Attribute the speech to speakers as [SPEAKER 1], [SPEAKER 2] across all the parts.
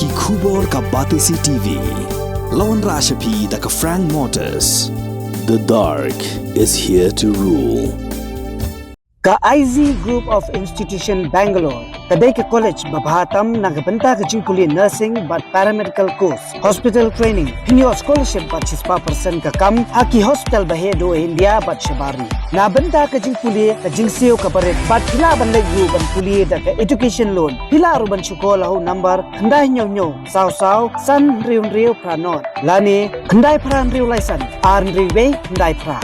[SPEAKER 1] Ki khubor ka Batisi TV. Lawan Rashapi da ka Frank Motors. The dark is here to rule.
[SPEAKER 2] Ka IZ Group of Institution Bangalore, kadai ke college babhatam nagabanta ke jingkuli nursing but paramedical course, hospital training, pinyo scholarship but 6% ka kam, haki hospital bahedo India but shabari. Na banta ke jingkuli ka jingsio ka baret but pila ban legu ban kuli da ka education loan. Pila ru ban syukola ho number kandai nyo saw san riu pranot. Lani kandai pran riu laisan, ar riu kandai pra.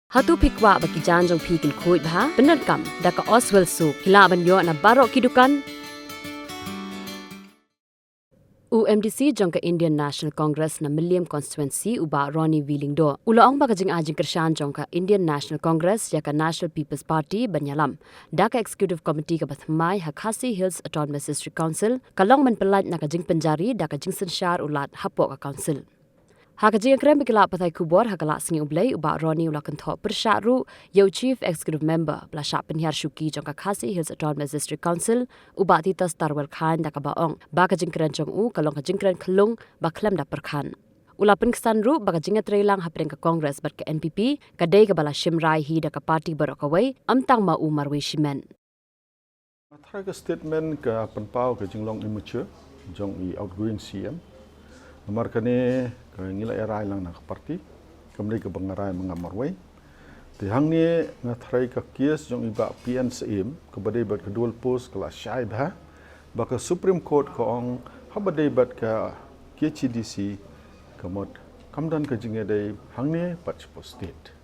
[SPEAKER 3] Hatu pikwa bagi janjong pikin kuit bah benar kam daka Oswell su hila banyo na barok kidukan UMDC jongka Indian National Congress na Milliam constituency uba Ronnie Lyngdoh ulaong baga jing ajing Kyrshan jongka Indian National Congress yaka National People's Party banyalam daka executive committee ka bathmai Khadc Hills Autonomous District Council kalong menpelat na kajing penjari daka Jingsynshar ulat hapok ka council Hakajing krem bikila patai kubor hakala singi ublay uba Ronnie ulakan tho persyaru yau chief executive member blasha penhiar syuki jongka Khadc Hills Autonomous District Council uba titas tarwel khan daka baong bakajing kren jong u kalong kajing kren kelung baklem da perkhan ulapan kesan ru bakajing trailang hapreng ka Congress bat ka NPP kadai ka bala shimrai hi daka party barokawai amtang ma u marwe shimen
[SPEAKER 4] Mathai ka statement ka penpau ka jinglong immature jong i outgoing CM Nomor kene ngila erai lang nak parti kembali ke bangarai mengamarway tihang ni ngathrai ka kies jong iba PNCM kebadai bat kedua pos kelas syai bah baka Supreme Court ko ong habadai bat ka KCDC kamot kamdan ka jingedai hang ni bat state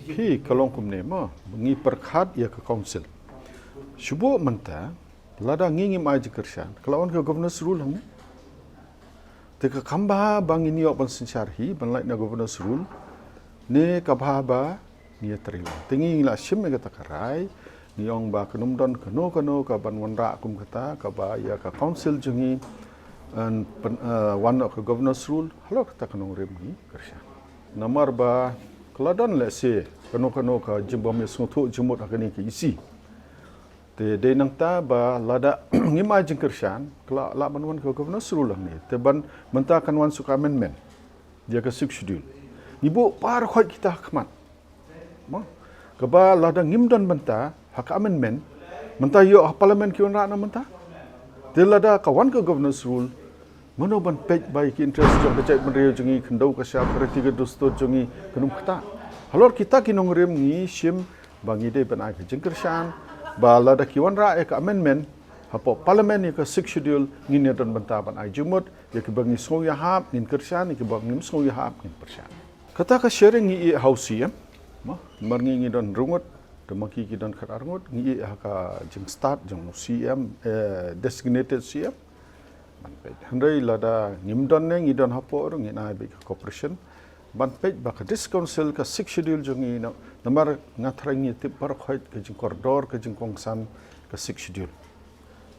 [SPEAKER 4] hi kalong kumne ma ngi perkhat ya ka council syubo menta lada ngingi mai Kyrshan kelawan ka governors rule hang Teka kamba bang ini open sincharhi banlai na governors rule ne kabhaba ni trila tingi la shim me kata karai ni ong ba kanumdon kano ka banwanra kum kata ka ba ya ka council jungi an one of governors rule halo kata kanong rem ni Kyrshan namar ba kladon le se kano ka jimbom sungthu jumut akani ki isi te de nang ta ba lada ngima jing Kyrshan kala la banwan ko governors rule ni te ban menta kan wan suka amendment dia ka six schedule ibu par khoi kita khmat ma ka ba lada ngimdon menta hak amendment menta yo parliament ki onra na menta te lada ka wan ko governors rule mono ban page by ki interest jong ka chai benreu jungi khandau ka sya prati ka dostor jungi kanum khata halor kita ki nongrem ni shim bangi de ban ai jing Kyrshan Bala da kiwan ra ek amendment hapo parliament ni ka six schedule ngin don bantaban ai jumut ya ki bangi so ya hap nin Kyrshan ni ki bangi so ya hap nin Kyrshan kata ka sharing ni house ya ma marngi ngi don rungut de maki ki don khar rungut ngi ka jing start jong CM designated CM ban pe handai lada ngim don ne ngi don hapo ngi na be corporation ban pej baka dis council ka six schedule jungi no namar ngatrangi tip par khoit ka jing koridor ka jing kongsan ka six schedule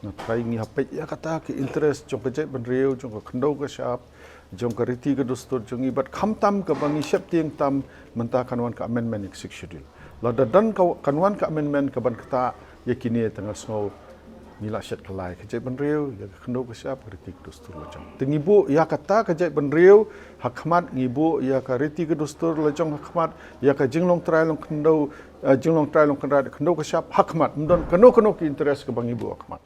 [SPEAKER 4] ngatrangi hapej ya kata ki interest jong ka jai benreu jong ka khandau ka shap jong ka riti ka dostor jungi bat khamtam ka bangi shep tiang tam menta kanwan ka amendment six schedule lada dan ka kanwan ka amendment ka ban kata yakini tengah snow nila syat kalai kejai benreu ya khandau ka shap riti ka dostor lajong tingibu ya kata kejai benreu hakmat ngibu ya ka riti ka dostor lajong hakmat ya ka jinglong trailong khandau jinglong trailong khandau ka shap hakmat mdon kano ki interest ka bangibu hakmat